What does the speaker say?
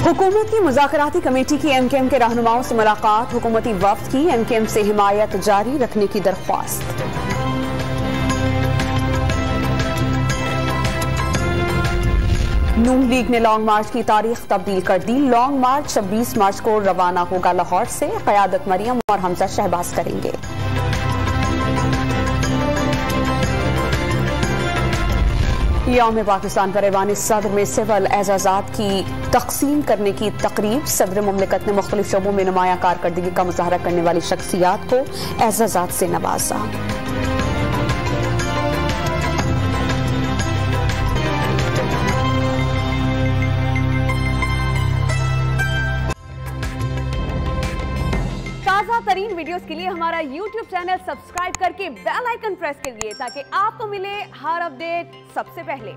हुकूमती मुज़ाकराती कमेटी की MKM के रहनुमाओं से मुलाकात। हुकूमती वफ्द की MKM से हिमायत जारी रखने की दरख्वास्त। नून लीग ने लॉन्ग मार्च की तारीख तब्दील कर दी। लॉन्ग मार्च 26 मार्च को रवाना होगा लाहौर से। क़यादत मरियम और हमजा शहबाज करेंगे। यौम पाकिस्तान पर ऐवान सदर में सिविल एजाजात की तकसीम करने की तकरीब। सदर मुमलिकत ने मुख्तलिफ शोबों में नुमाया कारकर्दगी का मुजाहरा करने वाली शख्सियात को एजाजात से नवाजा। ताज़ा तरीन वीडियोस के लिए हमारा YouTube चैनल सब्सक्राइब करके बेल आइकन प्रेस करिए ताकि आपको मिले हर अपडेट सबसे पहले।